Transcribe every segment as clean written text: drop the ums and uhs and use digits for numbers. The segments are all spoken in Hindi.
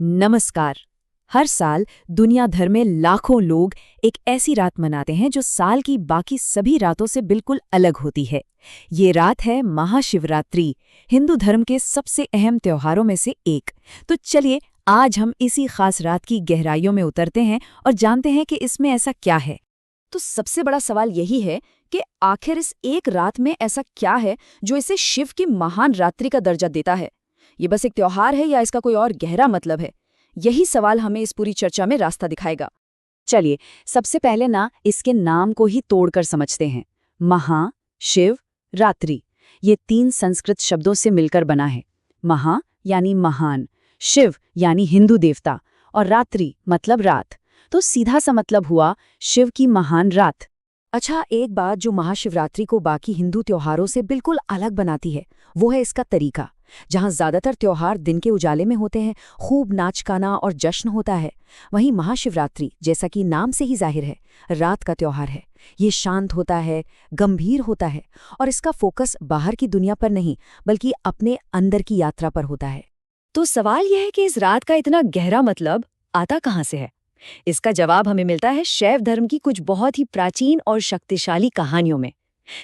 नमस्कार। हर साल दुनिया भर में लाखों लोग एक ऐसी रात मनाते हैं जो साल की बाकी सभी रातों से बिल्कुल अलग होती है। ये रात है महाशिवरात्रि, हिंदू धर्म के सबसे अहम त्योहारों में से एक। तो चलिए आज हम इसी खास रात की गहराइयों में उतरते हैं और जानते हैं कि इसमें ऐसा क्या है। तो सबसे बड़ा सवाल यही है कि आखिर इस एक रात में ऐसा क्या है जो इसे शिव की महान रात्रि का दर्जा देता है। ये बस एक त्योहार है या इसका कोई और गहरा मतलब है? यही सवाल हमें इस पूरी चर्चा में रास्ता दिखाएगा। चलिए सबसे पहले इसके नाम को ही तोड़कर समझते हैं। महा, शिव, रात्रि, ये तीन संस्कृत शब्दों से मिलकर बना है। महा यानी महान, शिव यानी हिंदू देवता और रात्रि मतलब रात। तो सीधा सा मतलब हुआ शिव की महान रात। अच्छा, एक बात जो महाशिवरात्रि को बाकी हिंदू त्योहारों से बिल्कुल अलग बनाती है वो है इसका तरीका। जहां ज्यादातर त्योहार दिन के उजाले में होते हैं, खूब नाच गाना और जश्न होता है, वहीं महाशिवरात्रि, जैसा कि नाम से ही जाहिर है, रात का त्योहार है। ये शांत होता है, गंभीर होता है और इसका फोकस बाहर की दुनिया पर नहीं बल्कि अपने अंदर की यात्रा पर होता है। तो सवाल यह है कि इस रात का इतना गहरा मतलब आता कहाँ से है? इसका जवाब हमें मिलता है शैव धर्म की कुछ बहुत ही प्राचीन और शक्तिशाली कहानियों में।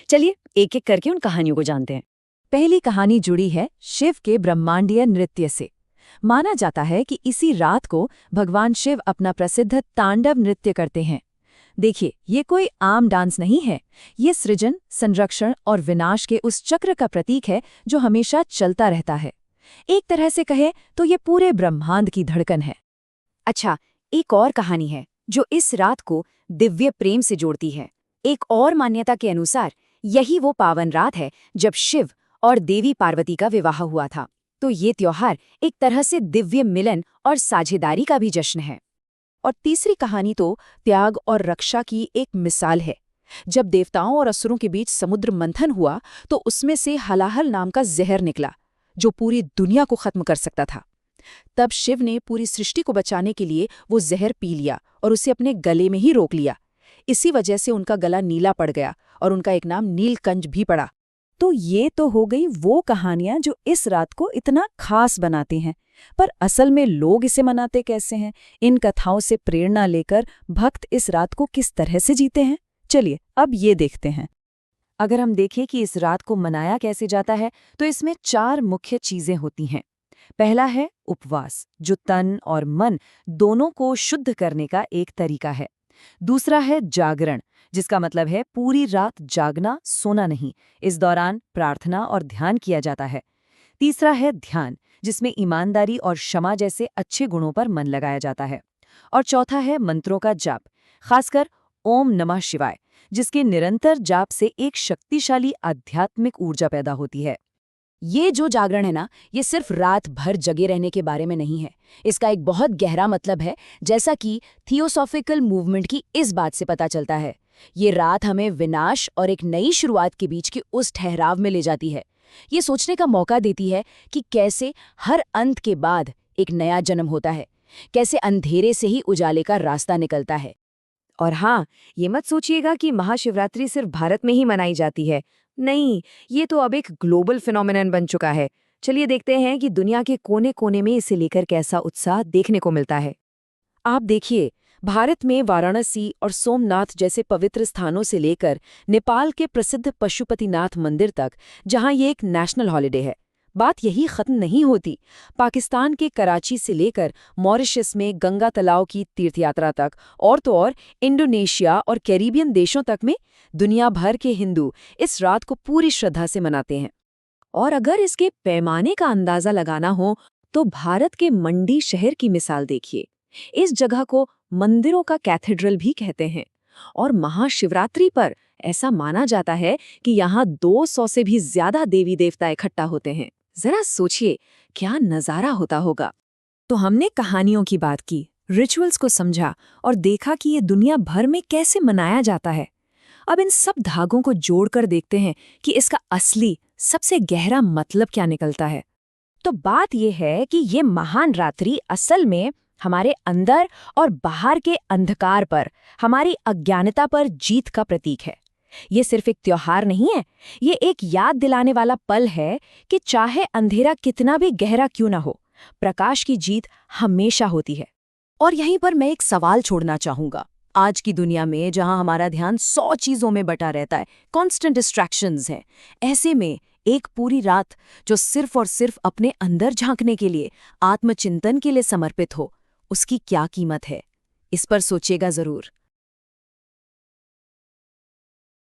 चलिए एक एक करके उन कहानियों को जानते हैं। पहली कहानी जुड़ी है शिव के ब्रह्मांडीय नृत्य से। माना जाता है कि इसी रात को भगवान शिव अपना प्रसिद्ध तांडव नृत्य करते हैं। देखिए, ये कोई आम डांस नहीं है। ये सृजन, संरक्षण और विनाश के उस चक्र का प्रतीक है जो हमेशा चलता रहता है। एक तरह से कहे तो ये पूरे ब्रह्मांड की धड़कन है। अच्छा, एक और कहानी है जो इस रात को दिव्य प्रेम से जोड़ती है। एक और मान्यता के अनुसार यही वो पावन रात है जब शिव और देवी पार्वती का विवाह हुआ था। तो ये त्योहार एक तरह से दिव्य मिलन और साझेदारी का भी जश्न है। और तीसरी कहानी तो त्याग और रक्षा की एक मिसाल है। जब देवताओं और असुरों के बीच समुद्र मंथन हुआ तो उसमें से हलाहल नाम का जहर निकला जो पूरी दुनिया को खत्म कर सकता था। तब शिव ने पूरी सृष्टि को बचाने के लिए वो जहर पी लिया और उसे अपने गले में ही रोक लिया। इसी वजह से उनका गला नीला पड़ गया और उनका एक नाम नीलकंठ भी पड़ा। तो ये तो हो गई वो कहानियां जो इस रात को इतना खास बनाती हैं। पर असल में लोग इसे मनाते कैसे हैं? इन कथाओं से प्रेरणा लेकर भक्त इस रात को किस तरह से जीते हैं? चलिए अब ये देखते हैं। अगर हम देखें कि इस रात को मनाया कैसे जाता है तो इसमें 4 मुख्य चीजें होती हैं। पहला है उपवास, जो तन और मन दोनों को शुद्ध करने का एक तरीका है। दूसरा है जागरण, जिसका मतलब है पूरी रात जागना, सोना नहीं। इस दौरान प्रार्थना और ध्यान किया जाता है। तीसरा है ध्यान, जिसमें ईमानदारी और क्षमा जैसे अच्छे गुणों पर मन लगाया जाता है। और चौथा है मंत्रों का जाप, खासकर ओम नमः शिवाय, जिसके निरंतर जाप से एक शक्तिशाली आध्यात्मिक ऊर्जा पैदा होती है। ये जो जागरण है ना, ये सिर्फ रात भर जगे रहने के बारे में नहीं है। इसका एक बहुत गहरा मतलब है, जैसा कि थियोसॉफिकल मूवमेंट की इस बात से पता चलता है। ये रात हमें विनाश और एक नई शुरुआत के बीच के उस ठहराव में ले जाती है। ये सोचने का मौका देती है कि कैसे हर अंत के बाद एक नया जन्म होता है, कैसे अंधेरे से ही उजाले का रास्ता निकलता है। और हाँ, ये मत सोचिएगा कि महाशिवरात्रि सिर्फ भारत में ही मनाई जाती है। नहीं, ये तो अब एक ग्लोबल फिनोमेनन बन चुका है। चलिए देखते हैं कि दुनिया के कोने कोने में इसे लेकर कैसा उत्साह देखने को मिलता है। आप देखिए, भारत में वाराणसी और सोमनाथ जैसे पवित्र स्थानों से लेकर नेपाल के प्रसिद्ध पशुपतिनाथ मंदिर तक, जहां ये एक नेशनल हॉलिडे है, बात यही खत्म नहीं होती। पाकिस्तान के कराची से लेकर मॉरिशस में गंगा तलाव की तीर्थयात्रा तक, और तो और इंडोनेशिया और कैरिबियन देशों तक में दुनिया भर के हिंदू इस रात को पूरी श्रद्धा से मनाते हैं। और अगर इसके पैमाने का अंदाजा लगाना हो तो भारत के मंडी शहर की मिसाल देखिए। इस जगह को मंदिरों का कैथेड्रल भी कहते हैं और महाशिवरात्रि पर ऐसा माना जाता है कि यहाँ 200 से भी ज्यादा देवी देवता इकट्ठा होते हैं। जरा सोचिए क्या नजारा होता होगा। तो हमने कहानियों की बात की, रिचुअल्स को समझा और देखा कि ये दुनिया भर में कैसे मनाया जाता है। अब इन सब धागों को जोड़कर देखते हैं कि इसका असली सबसे गहरा मतलब क्या निकलता है। तो बात यह है कि ये महान रात्रि असल में हमारे अंदर और बाहर के अंधकार पर, हमारी अज्ञानता पर जीत का प्रतीक है। ये सिर्फ एक त्योहार नहीं है, ये एक याद दिलाने वाला पल है कि चाहे अंधेरा कितना भी गहरा क्यों ना हो, प्रकाश की जीत हमेशा होती है। और यहीं पर मैं एक सवाल छोड़ना चाहूंगा। आज की दुनिया में जहां हमारा ध्यान 100 चीजों में बटा रहता है, कॉन्स्टेंट डिस्ट्रैक्शंस हैं, ऐसे में एक पूरी रात जो सिर्फ और सिर्फ अपने अंदर झांकने के लिए, आत्मचिंतन के लिए समर्पित हो, उसकी क्या कीमत है? इस पर सोचिएगा जरूर।